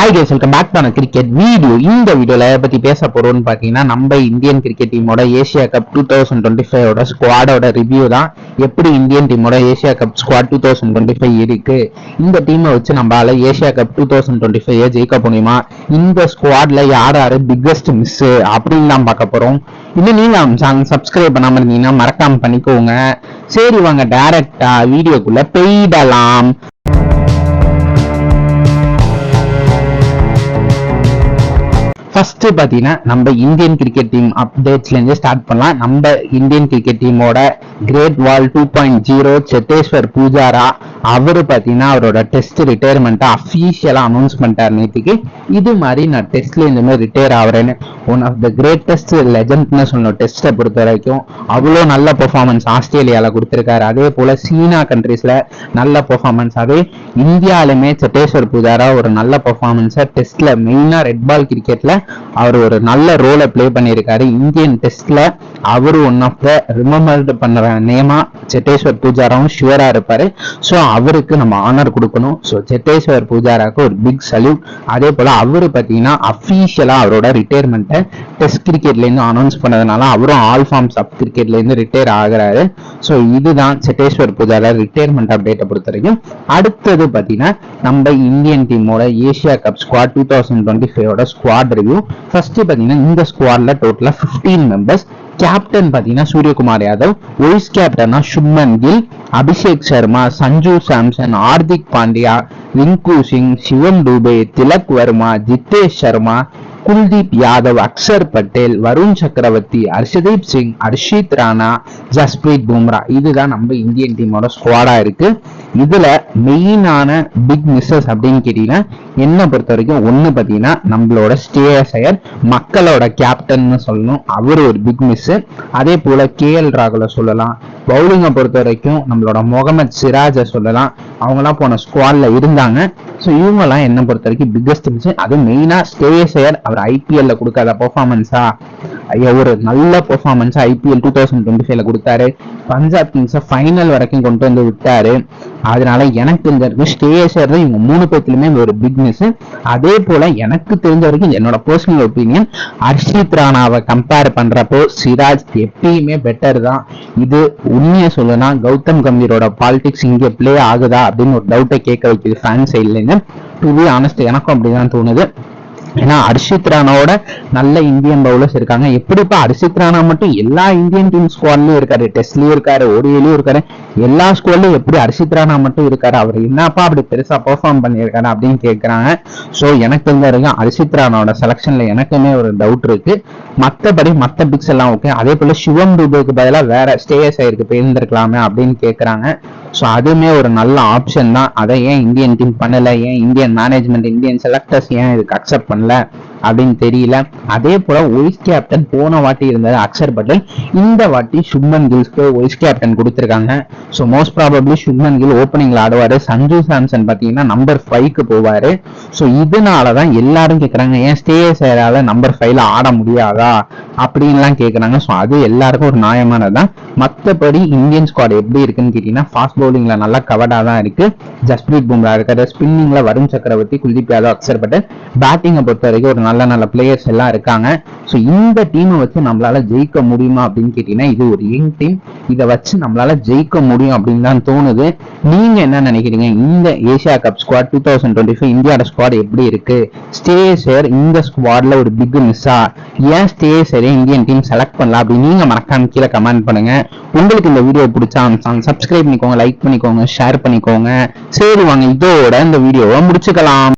Hi guys, welcome back to cricket video. இந்த வீடியோல பத்தி பேச போறோம்னு பாத்தீங்கன்னா, நம்ம இந்தியன் கிரிக்கெட் டீமோட ஏசியா கப் 2025 ஸ்குவாடோட ரிவ்யூ தான். எப்படி இந்தியன் டீமோட ஏசியா கப் ஸ்குவாட் 2025 இருக்கு, இந்த டீமை வச்சு நம்மளால ஏசியா கப் 2025 ஜெயிக்க முடியுமா, இந்த ஸ்குவாட்ல யாரு பிக்கஸ்ட் மிஸ் அப்படின்னு தான் பார்க்க போறோம். இன்னும் நீங்க சேனல் சப்ஸ்கிரைப் பண்ணாம இருந்தீங்கன்னா மறக்காம பண்ணிக்கோங்க. சரி வாங்க டைரக்டா வீடியோக்குள்ள போயிடலாம். ஃபர்ஸ்ட் பாத்தீங்கன்னா நம்ம இந்தியன் கிரிக்கெட் டீம் அப்டேட்ஸ்ல இருந்து ஸ்டார்ட் பண்ணலாம். நம்ம இந்தியன் கிரிக்கெட் டீமோட கிரேட் வால் 2.0 சேத்தேஸ்வர் பூஜாரா அவரு பாத்தீங்கன்னா அவரோட டெஸ்ட் ரிட்டையர்மெண்ட்டை அஃபீஷியலா அனௌன்ஸ் பண்ணிட்டார் நேற்றுக்கு. இது மாதிரி நான் டெஸ்ட்ல இந்த மாதிரி ரிட்டையர் ஆகிறேன்னு ஒன் ஆஃப் த கிரேட்டஸ்ட் லெஜண்ட்னு சொன்ன டெஸ்ட்டை பொறுத்த வரைக்கும் அவ்வளோ நல்ல பெர்ஃபார்மன்ஸ் ஆஸ்திரேலியாவில் கொடுத்துருக்காரு. அதே போல சீனா கண்ட்ரீஸ்ல நல்ல பெர்ஃபார்மன்ஸ், அதே இந்தியாலுமே சேத்தேஸ்வர் பூஜாரா ஒரு நல்ல பெர்ஃபார்மன்ஸை டெஸ்ட்ல மெயினா ரெட் பால் கிரிக்கெட்ல அவர் ஒரு நல்ல ரோலை பிளே பண்ணியிருக்காரு. இந்தியன் டெஸ்ட்ல அவரு ஒன் ஆஃப் த ரிமெம்பர்டு பண்ற நேமா சேத்தேஸ்வர் பூஜாராவும் ஷுவரா இருப்பாரு. ஸோ அவருக்கு நம்ம ஆனர் கொடுக்கணும். ஸோ சேத்தேஸ்வர் பூஜாராக்கு ஒரு பிக் சல்யூட். அதே போல அவரு பார்த்தீங்கன்னா அஃபீஷியலா அவரோட ரிட்டையர்மெண்ட்டை டெஸ்ட் கிரிக்கெட்ல இருந்து அனௌன்ஸ் பண்ணதுனால அவரும் ஆல் ஃபார்ம் சப் கிரிக்கெட்ல இருந்து ரிட்டையர் ஆகிறாரு. ஸோ இதுதான் சேத்தேஸ்வர் பூஜாரா ரிட்டையர்மெண்ட் அப்டேட்டை பொறுத்த வரைக்கும். அடுத்தது பார்த்தீங்கன்னா நம்ம இந்தியன் டீமோட Asia cup squad 2025 squad review. First பார்த்தீங்கன்னா இந்த ஸ்குவாட்ல டோட்டலா 15 மெம்பர்ஸ். கேப்டன் பாத்தீங்கன்னா சூரியகுமார் யாதவ், வைஸ் கேப்டனா சுப்மன் கில், அபிஷேக் சர்மா, சஞ்சு சாம்சன், ஹார்திக் பாண்டியா, ரிங்கு சிங், சிவம் டூபே, திலக் வர்மா, ஜித்தேஷ் சர்மா, குல்தீப் யாதவ், அக்ஷர் பட்டேல், வருண் சக்கரவர்த்தி, ஹர்ஷதீப் சிங், ஹர்ஷித் ராணா, ஜஸ்பிரீத் பும்ரா. இதுதான் நம்ம இந்தியன் டீமோட ஸ்குவாடா இருக்கு. இதுல மெயினான பிக் மிஸ்ஸஸ் அப்படின்னு கேட்டீங்கன்னா என்ன பொறுத்த வரைக்கும் ஒண்ணு பாத்தீங்கன்னா நம்மளோட ஸ்ரேயஸ் ஐயர், மக்களோட கேப்டன் சொல்லணும், அவரு ஒரு பிக் மிஸ். அதே போல KL ராகுல சொல்லலாம். பவுலிங்கை பொறுத்த வரைக்கும் நம்மளோட முகமது சிராஜை சொல்லலாம். அவங்கலாம் போன ஸ்குவாட்ல இருந்தாங்க. ஸோ இவங்கெல்லாம் என்ன பொறுத்த வரைக்கும் பிக்கஸ்ட் மிஸ். அது மெயினா ஸ்ரேயஸ் ஐயர் அவர் IPL கொடுக்காத பெர்ஃபார்மன்ஸா, ஒரு நல்ல பெர்ஃபார்மன்ஸ் IPL 2025 கொடுத்தாரு. பஞ்சாப் கிங்ஸை ஃபைனல் வரைக்கும் கொண்டு வந்து விட்டாரு. அதனால எனக்கு தெரிஞ்ச வரைக்கும் ஸ்ரேயஸ் ஐயர் தான் இவங்க 3 பேர்த்துலயுமே ஒரு பிக் மிஸ். அதே போல எனக்கு தெரிஞ்ச வரைக்கும் என்னோட பர்சனல் ஒப்பீனியன், ஹர்ஷித் ராணாவை கம்பேர் பண்றப்போ சிராஜ் எப்பயுமே பெட்டர் தான். இது உண்மையை சொல்லணும்னா கௌதம் கம்பீரோட பாலிடிக்ஸ் இங்கே பிளே ஆகுதா அப்படின்னு ஒரு டவுட்டை கேட்க வைக்குது ஃபேன் சைட்ல இருந்து. டு பி ஆனஸ்ட் எனக்கும் அப்படிதான் தோணுது. ஏன்னா ஹர்ஷித் ராணாவோட நல்ல இந்தியன் பவுலர்ஸ் இருக்காங்க. எப்படிப்பா ஹர்ஷித் ராணா மட்டும் எல்லா இந்தியன் டீம் ஸ்குவாட்லயும் இருக்காரு, டெஸ்ட்லயும் இருக்காரு, ODIலயும் இருக்காரு, எல்லா ஸ்குவாட்லயும் எப்படி ஹர்ஷித் ராணா மட்டும் இருக்காரு, அவர் என்னப்பா அப்படி பெருசா பெர்ஃபார்ம் பண்ணியிருக்காரு அப்படின்னு கேட்கறாங்க. ஸோ எனக்கு தெரிஞ்ச வரைக்கும் ஹர்ஷித் ராணாவோட செலக்ஷன்ல எனக்குமே ஒரு டவுட் இருக்கு. மற்றபடி மற்ற பிக்ஸ் எல்லாம் ஓகே. அதே போல சிவம் டூபேக்கு பதிலாக வேற ஸ்ரேயஸ் ஐயருக்கு போயிருந்திருக்கலாமே அப்படின்னு கேட்கறாங்க. ஸோ அதுவுமே ஒரு நல்ல ஆப்ஷன் தான். அதை ஏன் இந்தியன் டீம் பண்ணல, ஏன் இந்தியன் மேனேஜ்மெண்ட் இந்தியன் செலக்டர்ஸ் ஏன் இதுக்கு அக்செப்ட் பண்ணல அப்படின்னு தெரியல. அதே போல வைஸ் கேப்டன் போன வாட்டி இருந்தது அக்ஷர் பட்டேல், இந்த வாட்டி சுப்மன் கில்ஸ்க்கு வைஸ் கேப்டன் கொடுத்திருக்காங்க. So most probably Shubman Gill ஓப்பனிங்ல ஆடுவாரு. சஞ்சு சாம்சன் பாத்தீங்கன்னா நம்பர் 5க்கு போவாரு. ஸோ இதனாலதான் எல்லாரும் கேட்கறாங்க ஏன் ஸ்ரேயஸ் ஐயரால நம்பர் 5ல ஆட முடியாதா அப்படின்லாம் கேட்கறாங்க. ஸோ அது எல்லாருக்கும் ஒரு நியாயமானதுதான். மற்றபடி இந்தியன் ஸ்குவாட் எப்படி இருக்குன்னு கேட்டீங்கன்னா ஃபாஸ்ட் பவுலிங்ல நல்லா கவர்டா தான் இருக்கு. ஜஸ்பிரீத் பும்ரா இருக்காரு, ஸ்பின்னிங்ல வருண் சக்கரவர்த்தி, குல்தீப் யாதவ், அக்ஷர் பட்டேல். பேட்டிங்கை பொறுத்த வரைக்கும் ஒரு நல்ல நல்ல பிளேயர்ஸ் எல்லாம் இருக்காங்க. ஸோ இந்த டீமை வச்சு நம்மளால ஜெயிக்க முடியுமா அப்படின்னு கேட்டீங்கன்னா இது ஒரு யங் டீம், இதை வச்சு நம்மளால ஜெயிக்க முடியும் அப்படின்னு தான் தோணுது. நீங்க என்ன நினைக்கிறீங்க? இந்த ஏசியா கப் ஸ்குவாட் 2025 இந்தியாவோட ஸ்குவாட் எப்படி இருக்கு? ஸ்ரேயஸ் ஐயர் இந்த ஸ்குவாட்ல ஒரு பிக் மிஸ்ஸா, ஏன் ஸ்ரேயஸ் ஐயரை இந்தியன் டீம் செலக்ட் பண்ணலாம் அப்படின்னு நீங்க மறக்காம கீழே கமெண்ட் பண்ணுங்க. உங்களுக்கு இந்த வீடியோ பிடிச்சா சப்ஸ்கிரைப் பண்ணிக்கோங்க, லைக் பண்ணிக்கோங்க, ஷேர் பண்ணிக்கோங்க. சரி வாங்க இதோட இந்த வீடியோவை முடிச்சுக்கலாம்.